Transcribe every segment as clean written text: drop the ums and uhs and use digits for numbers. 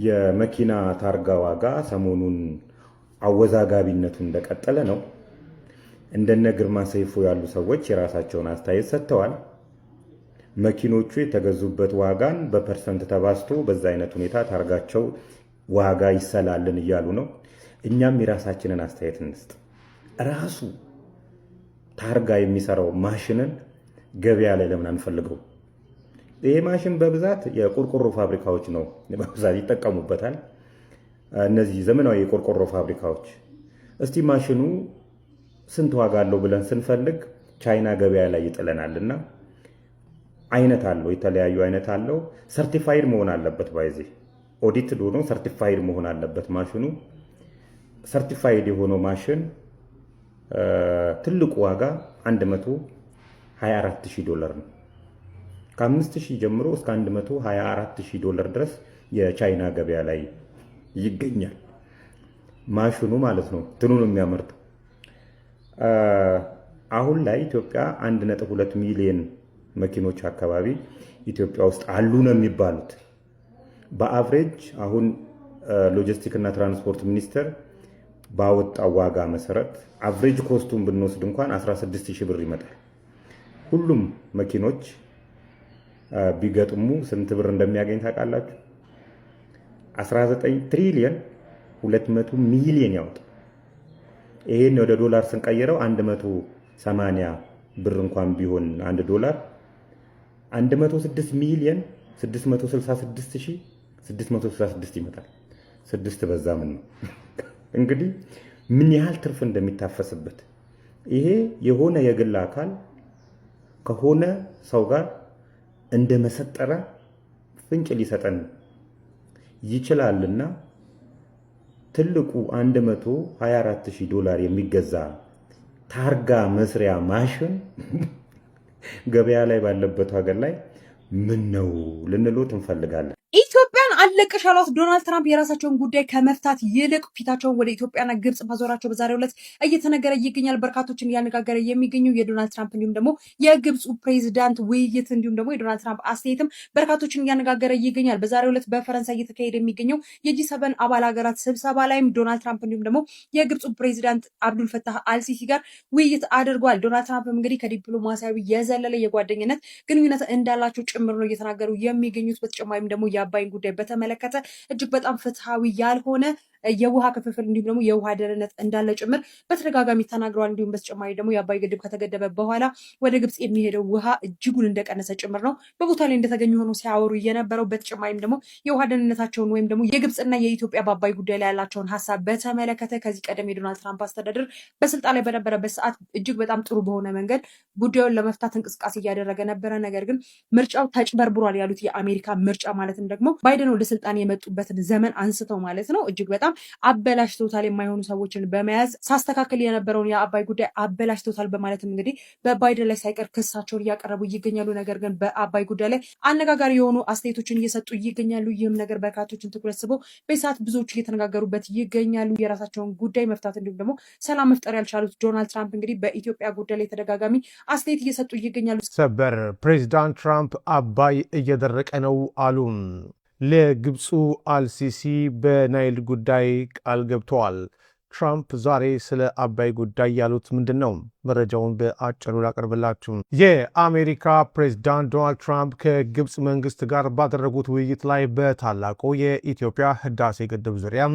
የመኪና ታርጋ ዋጋ ሰሞኑን አወዛጋቢነቱ እንደቀጠለ ነው። እንደነ ግርማ ሰይፉ ያሉ ሰዎች የራሳቸውን አስተያየት ሰጥተዋል። መኪኖቹ የተገዙበት ዋጋን በፐርሰንት ተባዝቶ በዛ አይነት ሁኔታ ታርጋቸው ዋጋ ይሰላልን እያሉ ነው። እኛም የራሳችንን አስተያየት እንስጥ። ራሱ ታርጋ የሚሰራው ማሽንን ገበያ ላይ ለምን አንፈልገው? ይሄ ማሽን በብዛት የቆርቆሮ ፋብሪካዎች ነው በብዛት ይጠቀሙበታል። እነዚህ ዘመናዊ የቆርቆሮ ፋብሪካዎች። እስቲ ማሽኑ ስንት ዋጋ አለው ብለን ስንፈልግ ቻይና ገበያ ላይ ይጥለናልና አይነት አለው፣ የተለያዩ አይነት አለው። ሰርቲፋይድ መሆን አለበት። ባይዚ ኦዲትድ ሆኖ ሰርቲፋይድ መሆን አለበት ማሽኑ። ሰርቲፋይድ የሆነው ማሽን ትልቁ ዋጋ $124,000 ነው። ከ5,000 ጀምሮ እስከ $124,000 ድረስ የቻይና ገበያ ላይ ይገኛል። ማሽኑ ማለት ነው ትኑ ነው የሚያመርተው። አሁን ላይ ኢትዮጵያ 1.2 ሚሊዮን መኪኖች አካባቢ ኢትዮጵያ ውስጥ አሉ ነው የሚባሉት። በአቨሬጅ አሁን ሎጂስቲክ እና ትራንስፖርት ሚኒስቴር ባወጣው ዋጋ መሰረት አቨሬጅ ኮስቱን ብንወስድ እንኳን 16,000 ብር ይመጣል። ሁሉም መኪኖች ቢገጥሙ ስንት ብር እንደሚያገኝ ታውቃላችሁ? 19 ትሪሊየን 200 ሚሊዮን ያወጣል። ይሄን ወደ ዶላር ስንቀይረው 180 ብር እንኳን ቢሆን $1 106 ሚሊዮን 666,666 ይመጣል። 6 በዛ ምን ነው እንግዲህ ምን ያህል ትርፍ እንደሚታፈስበት። ይሄ የሆነ የግል አካል ከሆነ ሰው ጋር እንደመሰጠረ ፍንጭ ሊሰጠን ይችላልና ትልቁ $124,000 የሚገዛ ታርጋ መስሪያ ማሽን ገበያ ላይ ባለበት ሀገር ላይ ምን ነው ልንሎት እንፈልጋለን። ኢትዮጵያን አለቀሽ ያሏት ዶናልድ ትራምፕ የራሳቸውን ጉዳይ ከመፍታት ይልቅ ፊታቸውን ወደ ኢትዮጵያና ግብጽ ማዞራቸው በዛሬው ዕለት እየተነገረ ይገኛል። በርካቶችን እያነጋገረ የሚገኘው የዶናልድ ትራምፕ እንዲሁም ደግሞ የግብፁ ፕሬዚዳንት ውይይት እንዲሁም ደግሞ የዶናልድ ትራምፕ አስተያየትም በርካቶችን እያነጋገረ ይገኛል። በዛሬው ዕለት በፈረንሳይ እየተካሄደ የሚገኘው የጂ7 አባል ሀገራት ስብሰባ ላይም ዶናልድ ትራምፕ እንዲሁም ደግሞ የግብፁ ፕሬዚዳንት አብዱልፈታህ አልሲሲ ጋር ውይይት አድርጓል። ዶናልድ ትራምፕ እንግዲህ ከዲፕሎማሲያዊ የዘለለ የጓደኝነት ግንኙነት እንዳላቸው ጭምር ነው እየተናገሩ የሚገኙት። በተጨማሪም ደግሞ የአባይን ጉዳይ በተመለከተ እጅግ በጣም ፍትሃዊ ያልሆነ የውሃ ክፍፍል እንዲሁም ደግሞ የውሃ ደህንነት እንዳለ ጭምር በተደጋጋሚ ተናግረዋል። እንዲሁም በተጨማሪ ደግሞ የአባይ ግድብ ከተገደበ በኋላ ወደ ግብጽ የሚሄደው ውሃ እጅጉን እንደቀነሰ ጭምር ነው በቦታ ላይ እንደተገኙ ሆኖ ሲያወሩ የነበረው። በተጨማሪም ደግሞ የውሃ ደህንነታቸውን ወይም ደግሞ የግብጽና የኢትዮጵያ በአባይ ጉዳይ ላይ ያላቸውን ሀሳብ በተመለከተ ከዚህ ቀደም የዶናልድ ትራምፕ አስተዳደር በስልጣን ላይ በነበረበት ሰዓት እጅግ በጣም ጥሩ በሆነ መንገድ ጉዳዩን ለመፍታት እንቅስቃሴ እያደረገ ነበረ። ነገር ግን ምርጫው ተጭበርብሯል ያሉት የአሜሪካ ምርጫ ማለትም ደግሞ ባይደን ወደ ስልጣን የመጡበትን ዘመን አንስተው ማለት ነው እጅግ በጣም አበላሽቶታል፣ የማይሆኑ ሰዎችን በመያዝ ሳስተካከል የነበረውን የአባይ ጉዳይ አበላሽቶታል በማለትም እንግዲህ በባይደን ላይ ሳይቀር ክሳቸውን እያቀረቡ ይገኛሉ። ነገር ግን በአባይ ጉዳይ ላይ አነጋጋሪ የሆኑ አስተያየቶችን እየሰጡ ይገኛሉ። ይህም ነገር በርካቶችን ትኩረት ስቦ በሰዓት ብዙዎቹ እየተነጋገሩበት ይገኛሉ። የራሳቸውን ጉዳይ መፍታት እንዲሁም ደግሞ ሰላም መፍጠር ያልቻሉት ዶናልድ ትራምፕ እንግዲህ በኢትዮጵያ ጉዳይ ላይ ተደጋጋሚ አስተያየት እየሰጡ ይገኛሉ። ሰበር ፕሬዚዳንት ትራምፕ አባይ እየደረቀ ነው አሉ። ለግብፁ አልሲሲ በናይል ጉዳይ ቃል ገብተዋል። ትራምፕ ዛሬ ስለ አባይ ጉዳይ ያሉት ምንድን ነው? መረጃውን በአጭሩ ላቀርብላችሁ። የአሜሪካ ፕሬዝዳንት ዶናልድ ትራምፕ ከግብፅ መንግስት ጋር ባደረጉት ውይይት ላይ በታላቁ የኢትዮጵያ ህዳሴ ግድብ ዙሪያ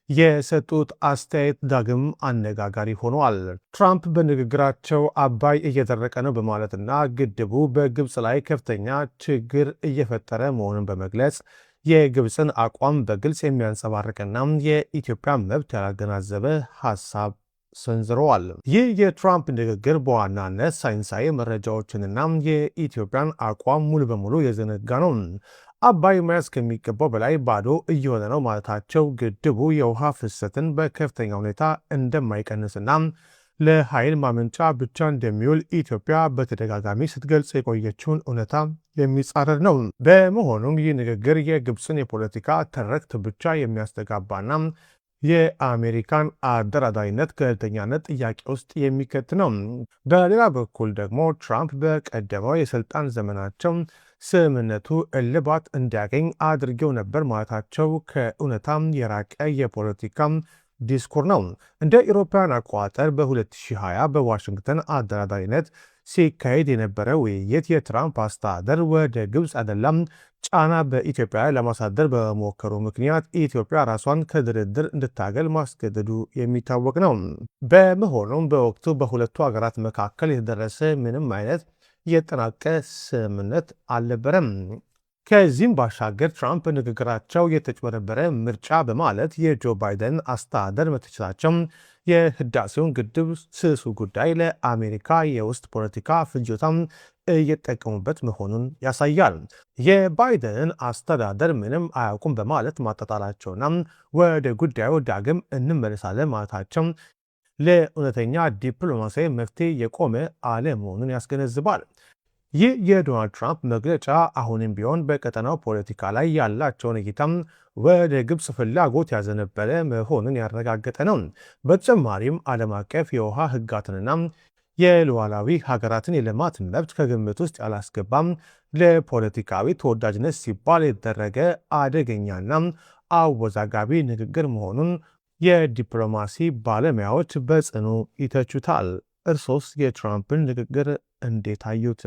የሰጡት አስተያየት ዳግም አነጋጋሪ ሆኗል። ትራምፕ በንግግራቸው አባይ እየደረቀ ነው በማለትና ግድቡ በግብፅ ላይ ከፍተኛ ችግር እየፈጠረ መሆኑን በመግለጽ የግብፅን አቋም በግልጽ የሚያንጸባርቅና የኢትዮጵያ መብት ያላገናዘበ ሀሳብ ሰንዝረዋል። ይህ የትራምፕ ንግግር በዋናነት ሳይንሳዊ መረጃዎችንና የኢትዮጵያን አቋም ሙሉ በሙሉ የዘነጋ ነው። አባይ መያዝ ከሚገባው በላይ ባዶ እየሆነ ነው ማለታቸው ግድቡ የውሃ ፍሰትን በከፍተኛ ሁኔታ እንደማይቀንስና ለኃይል ማመንጫ ብቻ እንደሚውል ኢትዮጵያ በተደጋጋሚ ስትገልጽ የቆየችውን እውነታ የሚጻረር ነው። በመሆኑም ይህ ንግግር የግብፅን የፖለቲካ ትርክት ብቻ የሚያስተጋባና የአሜሪካን አደራዳሪነት ገለልተኛነት ጥያቄ ውስጥ የሚከት ነው። በሌላ በኩል ደግሞ ትራምፕ በቀደመው የስልጣን ዘመናቸው ስምምነቱ እልባት እንዲያገኝ አድርገው ነበር ማለታቸው ከእውነታም የራቀ የፖለቲካ ዲስኩር ነው። እንደ አውሮፓውያን አቆጣጠር በ2020 በዋሽንግተን አደራዳሪነት ሲካሄድ የነበረ ውይይት የትራምፕ አስተዳደር ወደ ግብፅ አይደለም ጫና በኢትዮጵያ ለማሳደር በመሞከሩ ምክንያት ኢትዮጵያ ራሷን ከድርድር እንድታገል ማስገደዱ የሚታወቅ ነው። በመሆኑም በወቅቱ በሁለቱ ሀገራት መካከል የተደረሰ ምንም አይነት የተጠናቀቀ ስምምነት አልነበረም። ከዚህም ባሻገር ትራምፕ ንግግራቸው የተጭበረበረ ምርጫ በማለት የጆ ባይደን አስተዳደር መተቸታቸው የህዳሴውን ግድብ ስሱ ጉዳይ ለአሜሪካ የውስጥ ፖለቲካ ፍጆታም እየተጠቀሙበት መሆኑን ያሳያል። የባይደንን አስተዳደር ምንም አያውቁም በማለት ማጣጣላቸውና ወደ ጉዳዩ ዳግም እንመለሳለን ማለታቸው ለእውነተኛ ዲፕሎማሲያዊ መፍትሄ የቆመ አለመሆኑን ያስገነዝባል። ይህ የዶናልድ ትራምፕ መግለጫ አሁንም ቢሆን በቀጠናው ፖለቲካ ላይ ያላቸውን እይታም ወደ ግብፅ ፍላጎት ያዘነበለ መሆኑን ያረጋገጠ ነው። በተጨማሪም ዓለም አቀፍ የውሃ ህጋትንና የሉዓላዊ ሀገራትን የልማት መብት ከግምት ውስጥ ያላስገባም ለፖለቲካዊ ተወዳጅነት ሲባል የተደረገ አደገኛና አወዛጋቢ ንግግር መሆኑን የዲፕሎማሲ ባለሙያዎች በጽኑ ይተቹታል። እርሶስ የትራምፕን ንግግር እንዴት አዩት?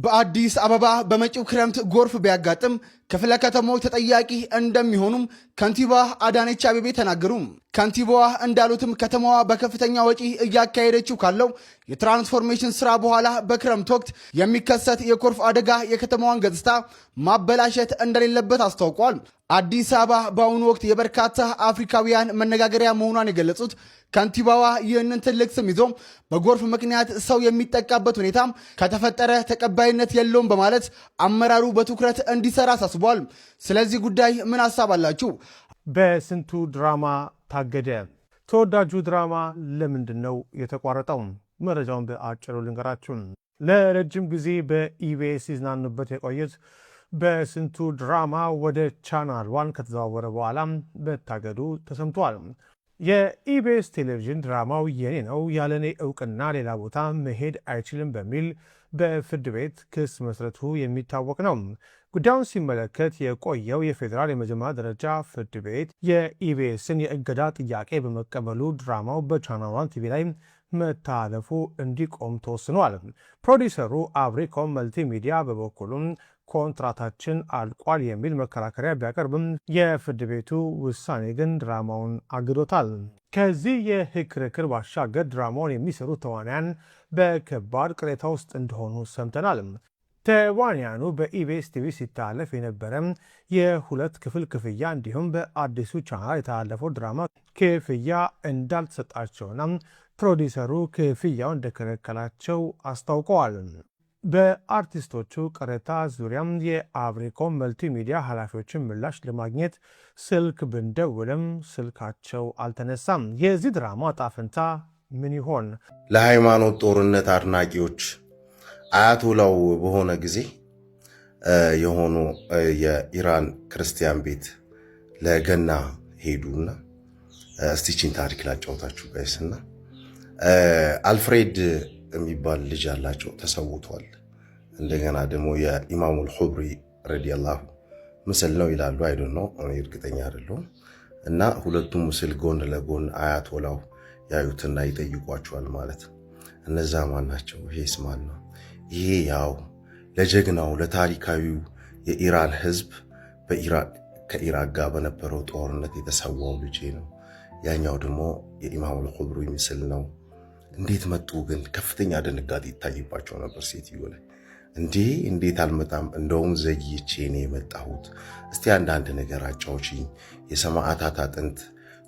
በአዲስ አበባ በመጪው ክረምት ጎርፍ ቢያጋጥም ክፍለ ከተሞች ተጠያቂ እንደሚሆኑም ከንቲባ አዳነች አቤቤ ተናገሩ። ከንቲባዋ እንዳሉትም ከተማዋ በከፍተኛ ወጪ እያካሄደችው ካለው የትራንስፎርሜሽን ስራ በኋላ በክረምት ወቅት የሚከሰት የጎርፍ አደጋ የከተማዋን ገጽታ ማበላሸት እንደሌለበት አስታውቋል። አዲስ አበባ በአሁኑ ወቅት የበርካታ አፍሪካውያን መነጋገሪያ መሆኗን የገለጹት ከንቲባዋ ይህንን ትልቅ ስም ይዞ በጎርፍ ምክንያት ሰው የሚጠቃበት ሁኔታም ከተፈጠረ ተቀባይነት የለውም በማለት አመራሩ በትኩረት እንዲሰራ አሳስቧል። ስለዚህ ጉዳይ ምን ሀሳብ አላችሁ? በስንቱ ድራማ ታገደ። ተወዳጁ ድራማ ለምንድን ነው የተቋረጠው? መረጃውን በአጭሩ ልንገራችሁ። ለረጅም ጊዜ በኢቢኤስ ሲዝናኑበት የቆዩት በስንቱ ድራማ ወደ ቻናል ዋን ከተዘዋወረ በኋላ መታገዱ ተሰምቷል። የኢቢኤስ ቴሌቪዥን ድራማው የኔ ነው ያለኔ እውቅና ሌላ ቦታ መሄድ አይችልም በሚል በፍርድ ቤት ክስ መስረቱ የሚታወቅ ነው። ጉዳዩን ሲመለከት የቆየው የፌዴራል የመጀመሪያ ደረጃ ፍርድ ቤት የኢቢኤስን የእገዳ ጥያቄ በመቀበሉ ድራማው በቻናል ዋን ቲቪ ላይ መተላለፉ እንዲቆም ተወስኗል። ፕሮዲሰሩ አብሪኮም መልቲሚዲያ በበኩሉም ኮንትራታችን አልቋል የሚል መከራከሪያ ቢያቀርብም የፍርድ ቤቱ ውሳኔ ግን ድራማውን አግዶታል። ከዚህ የህግ ክርክር ባሻገር ድራማውን የሚሰሩ ተዋንያን በከባድ ቅሬታ ውስጥ እንደሆኑ ሰምተናል። ተዋንያኑ በኢቢኤስ ቲቪ ሲተላለፍ የነበረ የሁለት ክፍል ክፍያ እንዲሁም በአዲሱ ቻናል የተላለፈው ድራማ ክፍያ እንዳልተሰጣቸውና ፕሮዲሰሩ ክፍያው እንደከለከላቸው አስታውቀዋል። በአርቲስቶቹ ቅሬታ ዙሪያም የአብሪኮም መልቲሚዲያ ኃላፊዎችን ምላሽ ለማግኘት ስልክ ብንደውልም ስልካቸው አልተነሳም። የዚህ ድራማ ዕጣ ፈንታ ምን ይሆን? ለሃይማኖት ጦርነት አድናቂዎች አያቶላው በሆነ ጊዜ የሆኑ የኢራን ክርስቲያን ቤት ለገና ሄዱና እስቲችን ታሪክ ላጫውታችሁ ጋይስና አልፍሬድ የሚባል ልጅ አላቸው ተሰውቷል። እንደገና ደግሞ የኢማሙል ሁብሪ ረዲየላሁ ምስል ነው ይላሉ። አይደል ነው እርግጠኛ አይደለሁም። እና ሁለቱም ምስል ጎን ለጎን አያቶላው ያዩትና ይጠይቋቸዋል ማለት እነዛ ማን ናቸው? ይሄስ ማን ነው? ይሄ ያው ለጀግናው ለታሪካዊው የኢራን ህዝብ ከኢራቅ ጋር በነበረው ጦርነት የተሰዋው ልጅ ነው። ያኛው ደግሞ የኢማሙል ሁብሪ ምስል ነው። እንዴት መጡ ግን? ከፍተኛ ድንጋጤ ይታይባቸው ነበር ሴትዮ ላይ። እንዴት አልመጣም? እንደውም ዘግይቼ ነው የመጣሁት። እስቲ አንዳንድ ነገር አጫውችኝ። የሰማዕታት አጥንት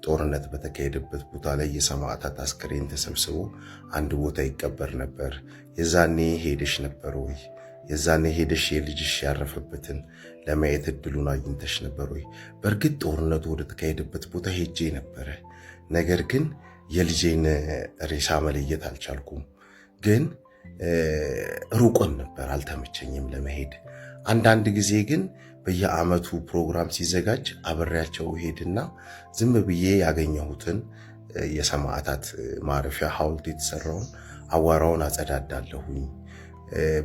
ጦርነት በተካሄደበት ቦታ ላይ የሰማዕታት አስክሬን ተሰብስቦ አንድ ቦታ ይቀበር ነበር። የዛኔ ሄደሽ ነበር ወይ? የዛኔ ሄደሽ የልጅሽ ያረፈበትን ለማየት እድሉን አግኝተሽ ነበር ወይ? በእርግጥ ጦርነቱ ወደ ተካሄደበት ቦታ ሄጄ ነበረ። ነገር ግን የልጄን ሬሳ መለየት አልቻልኩም። ግን ሩቆን ነበር፣ አልተመቸኝም ለመሄድ። አንዳንድ ጊዜ ግን በየዓመቱ ፕሮግራም ሲዘጋጅ አብሬያቸው ሄድና ዝም ብዬ ያገኘሁትን የሰማዕታት ማረፊያ ሐውልት የተሰራውን አዋራውን አጸዳዳለሁኝ።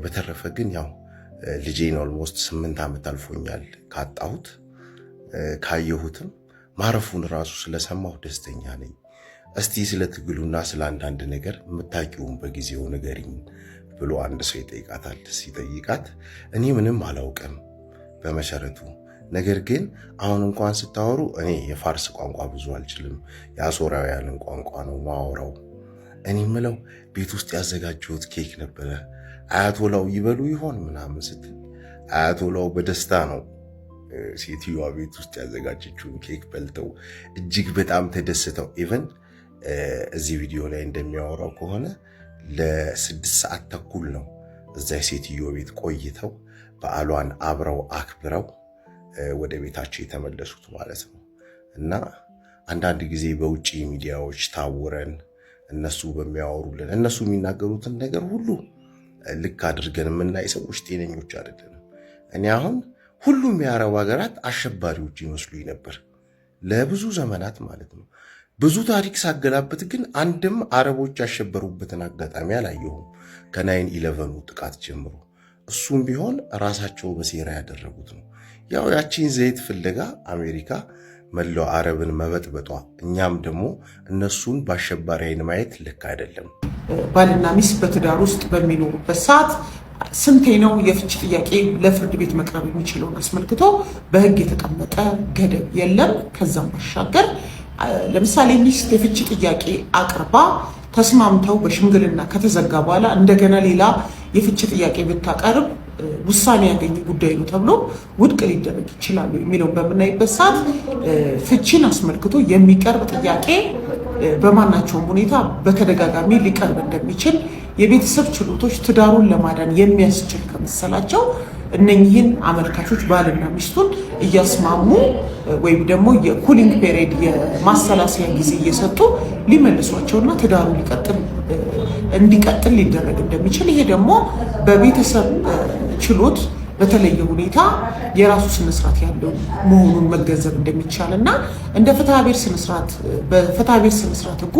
በተረፈ ግን ያው ልጄን ኦልሞስት 8 ዓመት አልፎኛል ካጣሁት። ካየሁትም ማረፉን ራሱ ስለሰማሁ ደስተኛ ነኝ። እስቲ ስለ ትግሉና ስለ አንዳንድ ነገር የምታውቂውን በጊዜው ንገሪኝ ብሎ አንድ ሰው ይጠይቃታል። ሲጠይቃት እኔ ምንም አላውቅም በመሰረቱ፣ ነገር ግን አሁን እንኳን ስታወሩ እኔ የፋርስ ቋንቋ ብዙ አልችልም፣ የአሦራውያንን ቋንቋ ነው ማወራው። እኔ ምለው ቤት ውስጥ ያዘጋጀሁት ኬክ ነበረ፣ አያቶላው ይበሉ ይሆን ምናምን ስትል፣ አያቶላው በደስታ ነው ሴትዮዋ ቤት ውስጥ ያዘጋጀችውን ኬክ በልተው እጅግ በጣም ተደስተው፣ ኢቨን እዚህ ቪዲዮ ላይ እንደሚያወራው ከሆነ ለ6 ሰዓት ተኩል ነው እዛ ሴትዮ ቤት ቆይተው በዓሏን አብረው አክብረው ወደ ቤታቸው የተመለሱት ማለት ነው። እና አንዳንድ ጊዜ በውጭ ሚዲያዎች ታውረን እነሱ በሚያወሩልን እነሱ የሚናገሩትን ነገር ሁሉ ልክ አድርገን የምናይ ሰዎች ጤነኞች አይደለንም። እኔ አሁን ሁሉም የአረብ ሀገራት አሸባሪዎች ይመስሉኝ ነበር ለብዙ ዘመናት ማለት ነው። ብዙ ታሪክ ሳገላበት ግን አንድም አረቦች ያሸበሩበትን አጋጣሚ አላየሁም ከ9/11 ጥቃት ጀምሮ። እሱም ቢሆን ራሳቸው በሴራ ያደረጉት ነው። ያው ያቺን ዘይት ፍለጋ አሜሪካ መላው አረብን መበጥበጧ፣ እኛም ደግሞ እነሱን በአሸባሪ አይን ማየት ልክ አይደለም። ባልና ሚስት በትዳር ውስጥ በሚኖሩበት ሰዓት ስንቴ ነው የፍች ጥያቄ ለፍርድ ቤት መቅረብ የሚችለውን አስመልክቶ በሕግ የተቀመጠ ገደብ የለም። ከዛም ባሻገር ለምሳሌ ሚስት የፍች ጥያቄ አቅርባ ተስማምተው በሽምግልና ከተዘጋ በኋላ እንደገና ሌላ የፍች ጥያቄ ብታቀርብ ውሳኔ ያገኘ ጉዳይ ነው ተብሎ ውድቅ ሊደረግ ይችላሉ የሚለውን በምናይበት ሰዓት ፍቺን አስመልክቶ የሚቀርብ ጥያቄ በማናቸውም ሁኔታ በተደጋጋሚ ሊቀርብ እንደሚችል የቤተሰብ ችሎቶች ትዳሩን ለማዳን የሚያስችል ከመሰላቸው እነኚህን አመልካቾች ባልና ሚስቱን እያስማሙ ወይም ደግሞ የኩሊንግ ፔሪድ የማሰላሰያ ጊዜ እየሰጡ ሊመልሷቸውና ትዳሩ እንዲቀጥል ሊደረግ እንደሚችል፣ ይሄ ደግሞ በቤተሰብ ችሎት በተለየ ሁኔታ የራሱ ስነስርዓት ያለው መሆኑን መገንዘብ እንደሚቻል እና እንደ ፍትሐብሔር ስነስርዓት በፍትሐብሔር ስነስርዓት ሕጉ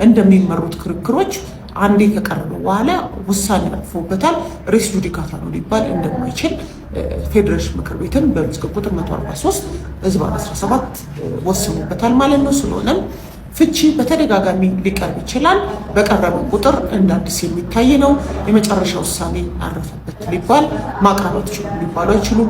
እንደሚመሩት ክርክሮች አንዴ ከቀረበ በኋላ ውሳኔ አልፎበታል ሬስ ጁዲካታ ነው ሊባል እንደማይችል ፌዴሬሽን ምክር ቤትን በመዝገብ ቁጥር 143/17 ወስኖበታል ማለት ነው። ስለሆነም ፍቺ በተደጋጋሚ ሊቀርብ ይችላል። በቀረበ ቁጥር እንደ አዲስ የሚታይ ነው። የመጨረሻ ውሳኔ አረፈበት ሊባል ማቅረብ አትችሉም ሊባሉ አይችሉም።